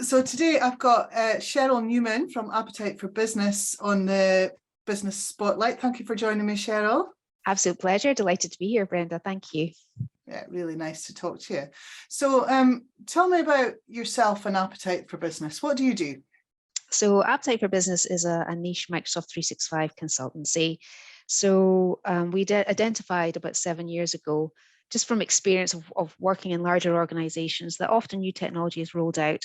So today I've got Sheryl Newman from Appetite for Business on the Business Spotlight. Thank you for joining me, Sheryl. Absolute pleasure. Delighted to be here, Brenda. Thank you. Yeah, really nice to talk to you. So tell me about yourself and Appetite for Business. What do you do? So Appetite for Business is a niche Microsoft 365 consultancy. So we identified about 7 years ago, just from experience of working in larger organizations, that often new technology is rolled out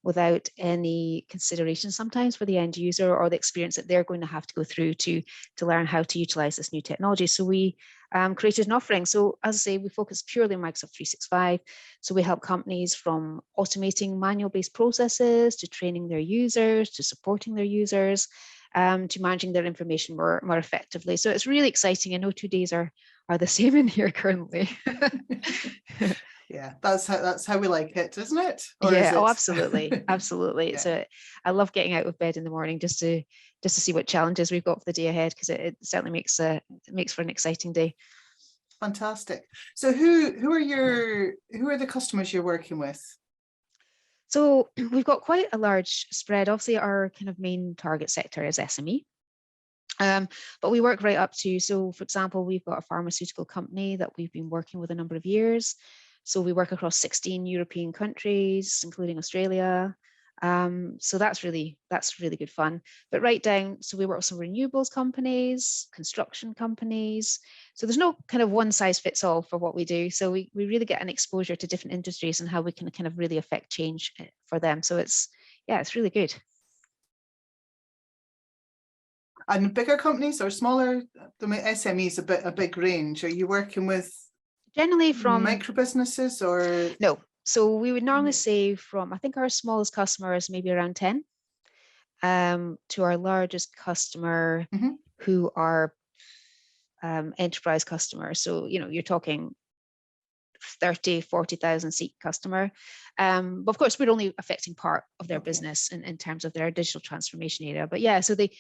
without any consideration sometimes for the end user or the experience that they're going to have to go through to learn how to utilize this new technology. So we created an offering. So as I say, we focus purely on Microsoft 365. So we help companies from automating manual-based processes to training their users, to supporting their users, to managing their information more effectively. So it's really exciting. I know 2 days are the same in here currently. Yeah, that's how we like it, isn't it? Or yeah, is it? Oh, absolutely, absolutely. Yeah. So I love getting out of bed in the morning just to see what challenges we've got for the day ahead, because it certainly makes for an exciting day. Fantastic. So who are the customers you're working with? So we've got quite a large spread. Obviously, our kind of main target sector is SME. But we work right up to, so for example, we've got a pharmaceutical company that we've been working with a number of years. So we work across 16 European countries, including Australia. So that's really good fun. But right down, so we work with some renewables companies, construction companies. So there's no kind of one size fits all for what we do. So we really get an exposure to different industries and how we can kind of really affect change for them. So it's really good. And bigger companies or smaller? The SME is a big range. Are you working with generally from micro businesses or? No. So we would normally say from, I think our smallest customer is maybe around 10 to our largest customer who are enterprise customers. So, you're talking 30, 40,000 seat customer. But of course, we're only affecting part of their business in terms of their digital transformation area. But yeah, so they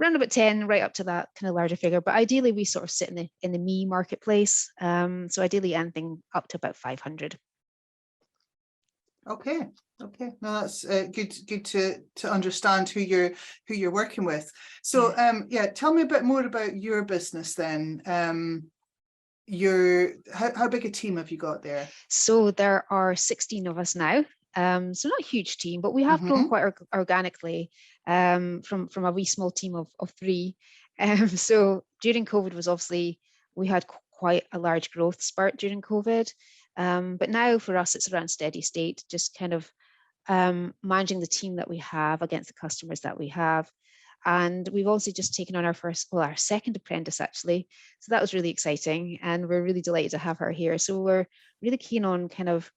around about 10, right up to that kind of larger figure. But ideally, we sort of sit in the me marketplace. So ideally, anything up to about 500. Okay. No, that's good to understand who you're working with. So tell me a bit more about your business then. How big a team have you got there? So there are 16 of us now. So not a huge team, but we have grown quite organically from a wee small team of 3. So during COVID was obviously, we had quite a large growth spurt during COVID. But now for us, it's around steady state, just kind of managing the team that we have against the customers that we have. And we've also just taken on our second apprentice, actually. So that was really exciting. And we're really delighted to have her here. So we're really keen on kind of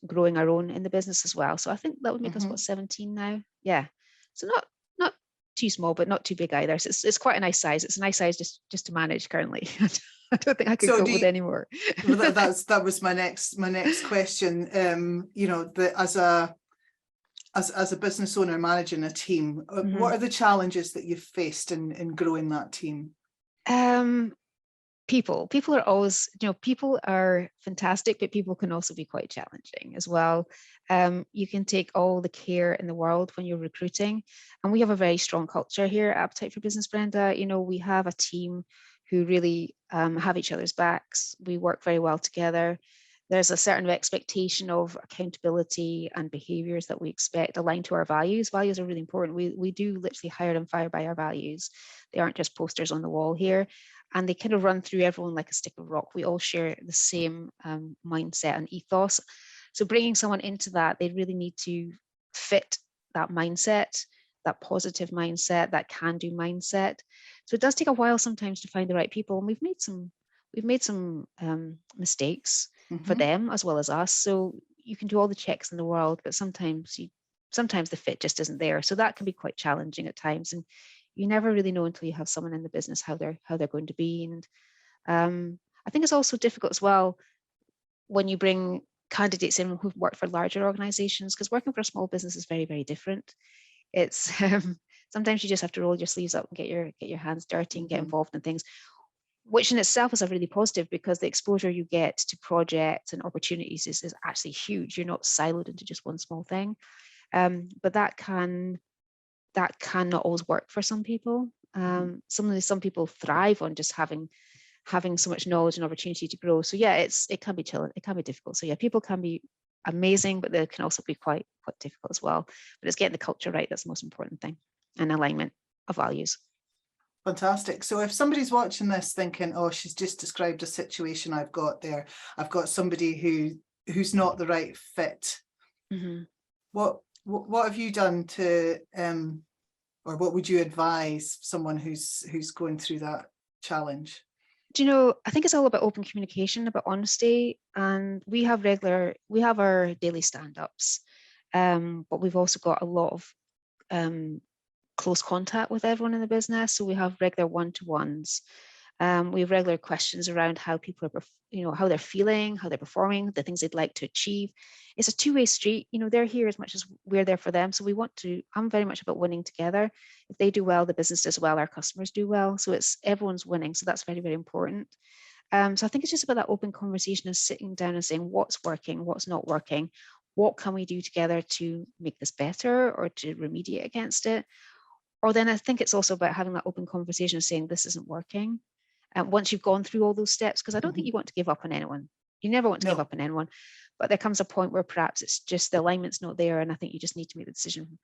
growing our own in the business as well. So I think that would make us 17 now. Yeah. So not too small, but not too big either. So it's quite a nice size. It's a nice size just to manage currently. I don't think I could cope with any more. Well, that was my next question. As a business owner managing a team, what are the challenges that you've faced in growing that team? People are always, people are fantastic, but people can also be quite challenging as well. You can take all the care in the world when you're recruiting, and we have a very strong culture here at Appetite for Business, Brenda. We have a team who really have each other's backs. We work very well together. There's a certain expectation of accountability and behaviors that we expect aligned to our values. Values are really important. We do literally hire and fire by our values. They aren't just posters on the wall here. And they kind of run through everyone like a stick of rock. We all share the same mindset and ethos. So bringing someone into that, they really need to fit that mindset, that positive mindset, that can-do mindset. So it does take a while sometimes to find the right people. And we've made some mistakes for them as well as us. So you can do all the checks in the world, but sometimes the fit just isn't there. So that can be quite challenging at times. And you never really know until you have someone in the business how they're going to be. And I think it's also difficult as well when you bring candidates in who've worked for larger organizations, because working for a small business is very, very different. It's sometimes you just have to roll your sleeves up and get your hands dirty and get involved in things, which in itself is a really positive, because the exposure you get to projects and opportunities is actually huge. You're not siloed into just one small thing. But that can not always work for some people. Some people thrive on just having so much knowledge and opportunity to grow. So yeah, it can be challenging, it can be difficult. So yeah, people can be amazing, but they can also be quite difficult as well. But it's getting the culture right that's the most important thing, and alignment of values. Fantastic. So if somebody's watching this thinking, oh, she's just described a situation I've got there, I've got somebody who's not the right fit. What have you done to or what would you advise someone who's going through that challenge? Do you know, I think it's all about open communication, about honesty, and we have our daily stand-ups, but we've also got a lot of close contact with everyone in the business. So we have regular one-to-ones. We have regular questions around how people are, how they're feeling, how they're performing, the things they'd like to achieve. It's a two-way street. They're here as much as we're there for them. So I'm very much about winning together. If they do well, the business does well, our customers do well. So everyone's winning. So that's very, very important. So I think it's just about that open conversation of sitting down and saying what's working, what's not working, what can we do together to make this better or to remediate against it. Or then I think it's also about having that open conversation of saying this isn't working. And once you've gone through all those steps, because I don't think you want to give up on anyone. You never want to give up on anyone. But there comes a point where perhaps it's just the alignment's not there. And I think you just need to make the decision,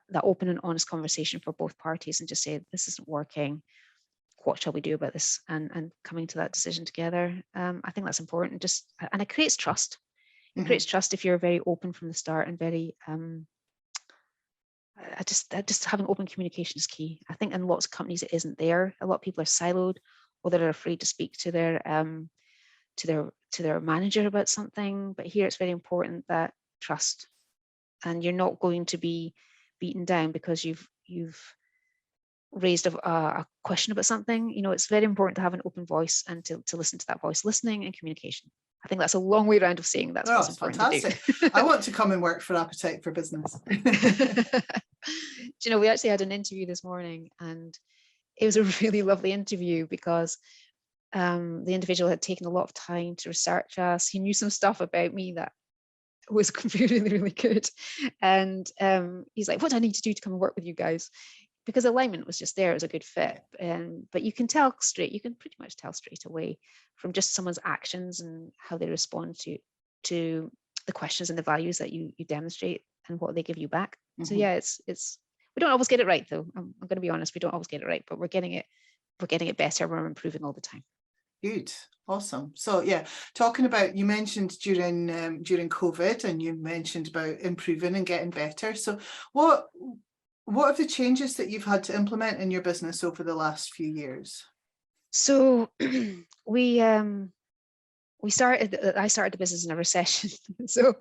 that open and honest conversation for both parties, and just say, this isn't working. What shall we do about this? And coming to that decision together. I think that's important. And it creates trust. It creates trust if you're very open from the start and very just having open communication is key. I think in lots of companies it isn't there. A lot of people are siloed, or they're afraid to speak to their manager about something. But here it's very important that trust, and you're not going to be beaten down because you've raised a question about something. It's very important to have an open voice and to listen to that voice. Listening and communication. I think that's a long way around of saying that's what's important fantastic. to do. I want to come and work for Appetite for Business. We actually had an interview this morning, and it was a really lovely interview because the individual had taken a lot of time to research us. He knew some stuff about me that was really, really good. And he's like, what do I need to do to come and work with you guys? Because alignment was just there, it was a good fit. But you can pretty much tell straight away from just someone's actions and how they respond to the questions and the values that you demonstrate and what they give you back. So yeah, it's we don't always get it right though. I'm going to be honest, we don't always get it right, but we're getting it better. We're improving all the time. Good, awesome. So yeah, talking about, you mentioned during COVID, and you mentioned about improving and getting better. So what are the changes that you've had to implement in your business over the last few years? So I started the business in a recession. So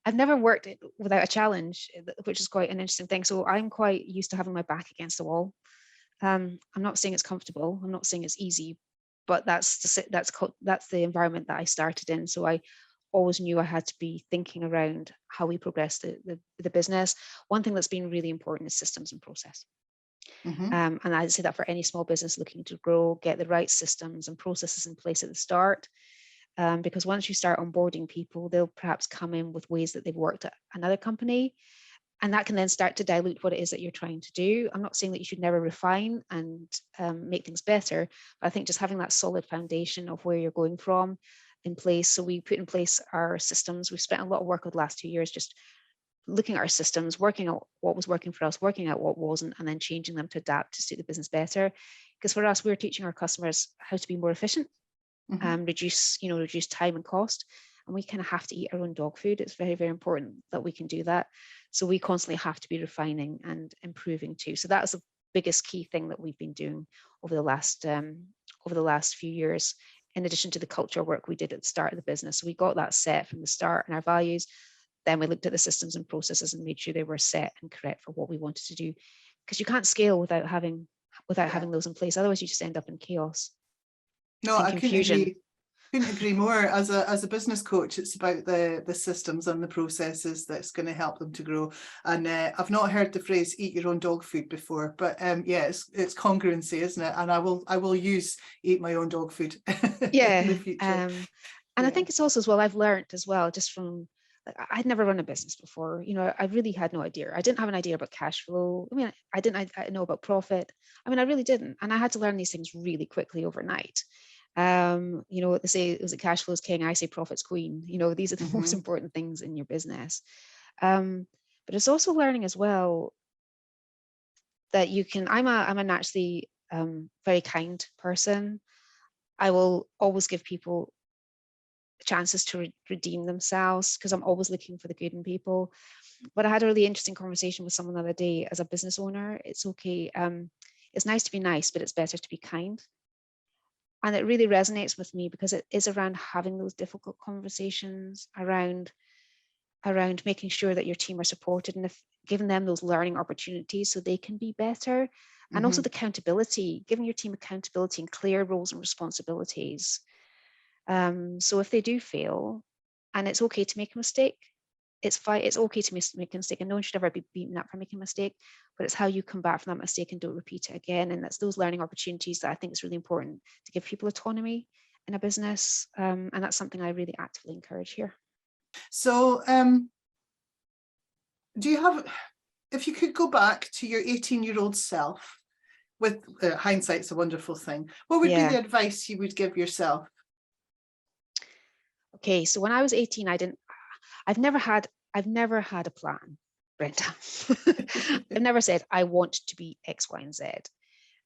I've never worked without a challenge, which is quite an interesting thing. So I'm quite used to having my back against the wall. I'm not saying it's comfortable. I'm not saying it's easy, but that's the environment that I started in. So I always knew I had to be thinking around how we progress the business. One thing that's been really important is systems and process. And I'd say that for any small business looking to grow, get the right systems and processes in place at the start. Because once you start onboarding people, they'll perhaps come in with ways that they've worked at another company, and that can then start to dilute what it is that you're trying to do. I'm not saying that you should never refine and make things better, but I think just having that solid foundation of where you're going from in place. So we put in place our systems. We've spent a lot of work over the last 2 years just looking at our systems, working out what was working for us, working out what wasn't, and then changing them to adapt to suit the business better. Because for us, we're teaching our customers how to be more efficient, reduce time and cost, and we kind of have to eat our own dog food. It's very, very important that we can do that. So we constantly have to be refining and improving too. So that's the biggest key thing that we've been doing over the last few years, in addition to the culture work we did at the start of the business. So we got that set from the start and our values. Then we looked at the systems and processes and made sure they were set and correct for what we wanted to do. Because you can't scale without having those in place. Otherwise, you just end up in chaos. No, I couldn't agree more. As a business coach, it's about the systems and the processes that's going to help them to grow. And I've not heard the phrase "eat your own dog food" before, but it's congruency, isn't it? And I will use "eat my own dog food" in the future. And I think it's also as well, I've learned as well, just from I'd never run a business before. I really had no idea. I didn't have an idea about cash flow. I mean, I didn't know about profit. I mean, I really didn't. And I had to learn these things really quickly overnight. They say, is it cash flow is king? I say profit's queen. These are the most important things in your business. But it's also learning as well that I'm a naturally very kind person. I will always give people chances to redeem themselves because I'm always looking for the good in people. But I had a really interesting conversation with someone the other day. As a business owner, it's okay. It's nice to be nice, but it's better to be kind. And it really resonates with me because it is around having those difficult conversations around making sure that your team are supported and giving them those learning opportunities so they can be better. And also the accountability, giving your team accountability and clear roles and responsibilities. So if they do fail, and it's okay to make a mistake, it's fine. It's okay to make a mistake, and no one should ever be beaten up for making a mistake, but it's how you come back from that mistake and don't repeat it again. And that's those learning opportunities that I think is really important to give people autonomy in a business. And that's something I really actively encourage here. So do you have, if you could go back to your 18-year-old self, with hindsight's a wonderful thing, what would be the advice you would give yourself? Okay, so when I was 18, I've never had a plan, Brenda. I've never said I want to be X, Y, and Z.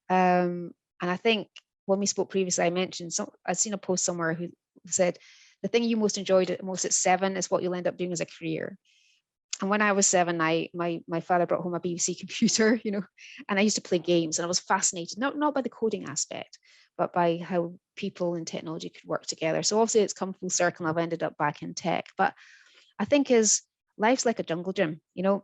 And I think when we spoke previously, I mentioned I'd seen a post somewhere who said the thing you most enjoyed at most at 7 is what you'll end up doing as a career. And when I was 7, my father brought home a BBC computer, and I used to play games, and I was fascinated, not by the coding aspect, but by how people and technology could work together. So obviously it's come full circle and I've ended up back in tech. But I think life's like a jungle gym, you're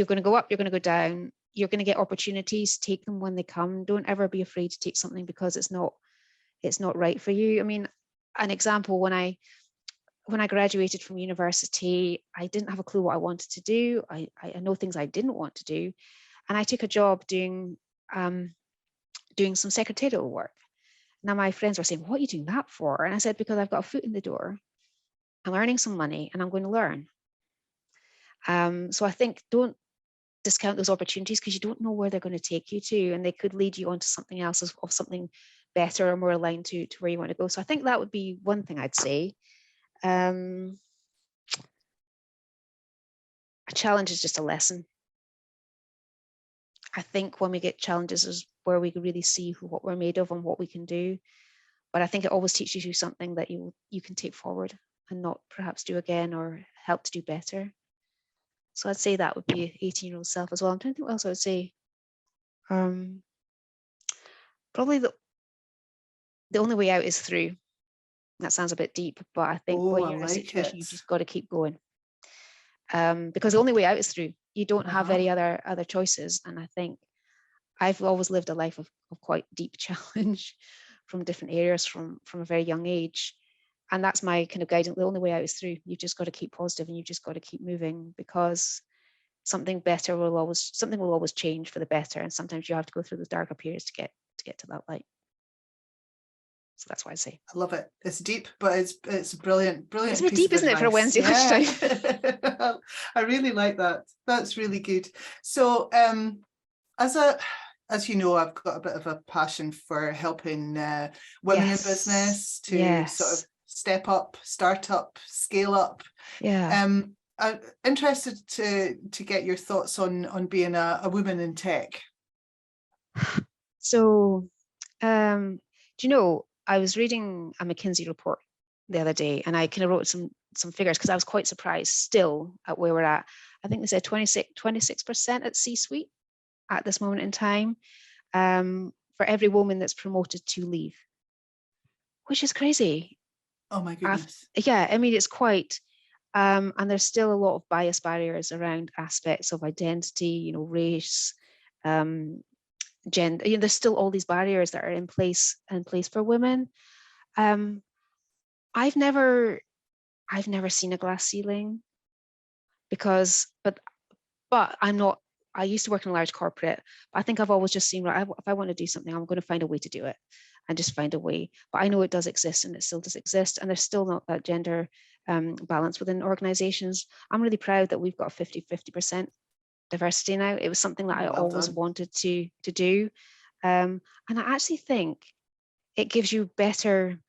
going to go up, you're going to go down, you're going to get opportunities, take them when they come. Don't ever be afraid to take something because it's not right for you. I mean, an example, when I graduated from university, I didn't have a clue what I wanted to do. I know things I didn't want to do. And I took a job doing some secretarial work. Now my friends were saying, what are you doing that for? And I said, because I've got a foot in the door, I'm earning some money and I'm going to learn. So I think don't discount those opportunities because you don't know where they're going to take you to, and they could lead you on to something else of something better or more aligned to where you want to go. So I think that would be one thing I'd say. A challenge is just a lesson. I think when we get challenges is where we really see what we're made of and what we can do. But I think it always teaches you something that you can take forward and not perhaps do again or help to do better. So I'd say that would be 18-year-old self as well. I'm trying to think what else I would say. Probably the only way out is through. That sounds a bit deep, but I think when you're in a situation, you've just got to keep going. Because the only way out is through. You don't have any other choices. And I think I've always lived a life of quite deep challenge from different areas from a very young age. And that's my kind of guidance. The only way out is through. You've just got to keep positive and you've just got to keep moving, because something will always change for the better. And sometimes you have to go through those darker periods to get to that light. So that's why I say. I love it. It's deep, but it's brilliant. It's a bit deep, isn't it, for a Wednesday lunchtime? I really like that. That's really good. So as you know, I've got a bit of a passion for helping women in business to sort of step up, start up, scale up. I'm interested to get your thoughts on being a woman in tech. So, do you know, I was reading a McKinsey report the other day, and I kind of wrote some figures because I was quite surprised still at where we're at. I think they said 26% at C-suite at this moment in time, for every woman that's promoted to leave, which is crazy. Oh my goodness. I mean, it's quite, and there's still a lot of bias barriers around aspects of identity, race, gender. There's still all these barriers that are in place for women. I've never seen a glass ceiling but I'm not. I used to work in a large corporate, but I think I've always just seen, right, if I want to do something, I'm going to find a way to do it. and just find a way. But I know it does exist, and it still does exist, and there's still not that gender balance within organizations. I'm really proud that we've got 50% diversity now. It was something that I always wanted to do. And I actually think it gives you better,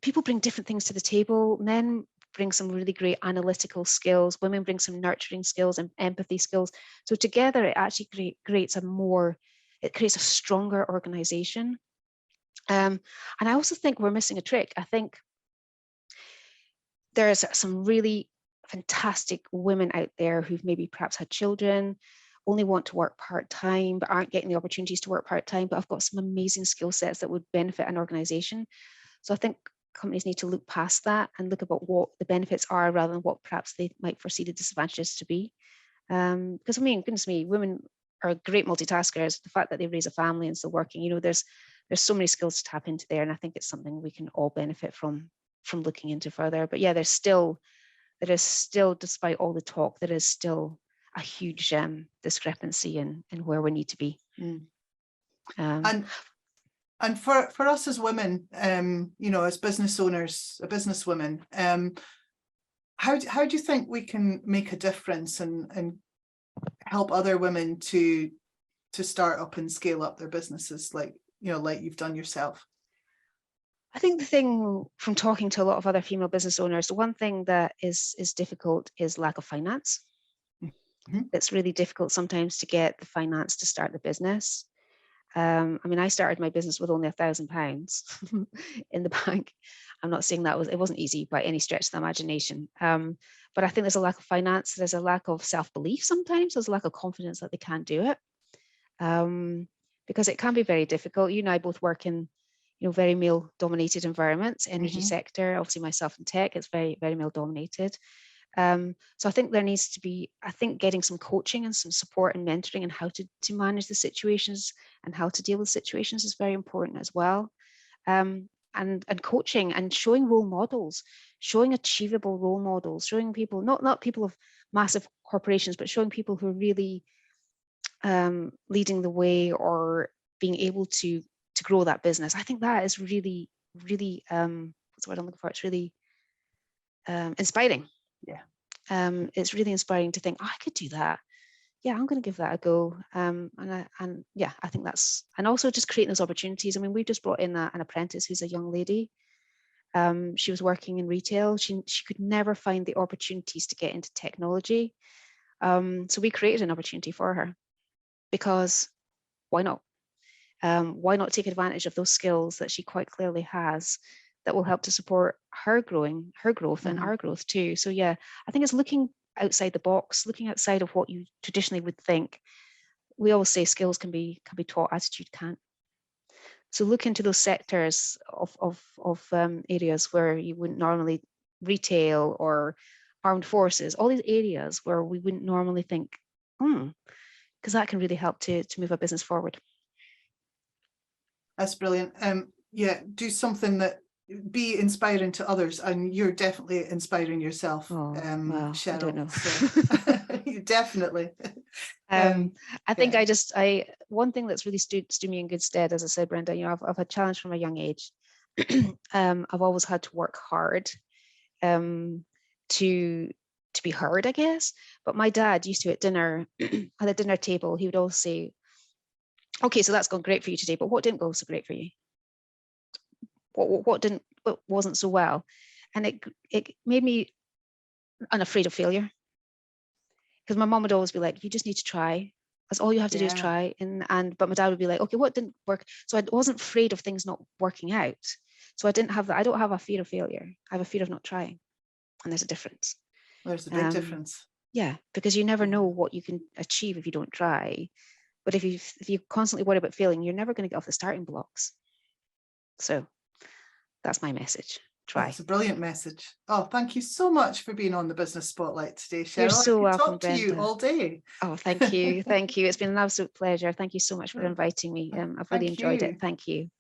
people bring different things to the table. Men bring some really great analytical skills. Women bring some nurturing skills and empathy skills. So together it actually creates a stronger organization. And I also think we're missing a trick. I think there's some really fantastic women out there who've maybe perhaps had children, only want to work part-time, but aren't getting the opportunities to work part-time, but I've got some amazing skill sets that would benefit an organization. So I think companies need to look past that and look about what the benefits are rather than what perhaps they might foresee the disadvantages to be. Because I mean, goodness me, women are great multitaskers. The fact that they raise a family and still working, you know, there's so many skills to tap into there, and I think it's something we can all benefit from looking into further. But yeah, there is still, despite all the talk, there is still a huge discrepancy in where we need to be. And for us as women, you know, as business owners, businesswomen, how do you think we can make a difference and help other women to start up and scale up their businesses, like, you know, like you've done yourself? I think the thing from talking to a lot of other female business owners, the one thing that is difficult is lack of finance. Mm-hmm. It's really difficult sometimes to get the finance to start the business. I mean, I started my business with only £1,000 in the bank. I'm not saying it wasn't easy by any stretch of the imagination. But I think there's a lack of finance. There's a lack of self-belief sometimes. There's a lack of confidence that they can do it. Because it can be very difficult. You and I both work in, you know, very male-dominated environments, energy sector, obviously myself in tech, it's very, very male-dominated. So I think there needs to be, getting some coaching and some support and mentoring and how to manage the situations and how to deal with situations is very important as well. And coaching and showing role models, showing achievable role models, showing people, not people of massive corporations, but showing people who are really leading the way or being able to grow that business. I think that is really, really, what's the word I'm looking for? It's really inspiring. Yeah. It's really inspiring to think, oh, I could do that. Yeah, I'm going to give that a go. And yeah, I think that's, and also just creating those opportunities. I mean, we just brought in an apprentice who's a young lady. She was working in retail. She could never find the opportunities to get into technology. So we created an opportunity for her, because why not? Why not take advantage of those skills that she quite clearly has that will help to support her growth and our growth too. So yeah, I think it's looking outside the box, looking outside of what you traditionally would think. We always say skills can be taught, attitude can't. So look into those sectors of areas where you wouldn't normally, retail or armed forces, all these areas where we wouldn't normally think, because that can really help to move a business forward. That's brilliant. Yeah, do something that be inspiring to others, and you're definitely inspiring yourself. Well, Sheryl, I don't know. So, you definitely. I think I one thing that's really stood me in good stead, as I said, Brenda, you know, I've had challenge from a young age. I've always had to work hard to be heard, I guess. But my dad used to, at dinner, at the dinner table, he would always say, okay, so that's gone great for you today, but what didn't go so great for you? What wasn't so well? And it made me unafraid of failure, because my mom would always be like, you just need to try. That's all you have to do is try. But my dad would be like, okay, what didn't work? So I wasn't afraid of things not working out. So I didn't have that. I don't have a fear of failure. I have a fear of not trying. And there's a difference. There's a big difference. Yeah, because you never know what you can achieve if you don't try. But if you constantly worry about failing, you're never going to get off the starting blocks. So that's my message. Try. That's a brilliant message. Oh, thank you so much for being on the Business Spotlight today, Sheryl. You're so welcome, talk to you all day. Oh, thank you. Thank you. It's been an absolute pleasure. Thank you so much for inviting me. I've really enjoyed it. Thank you.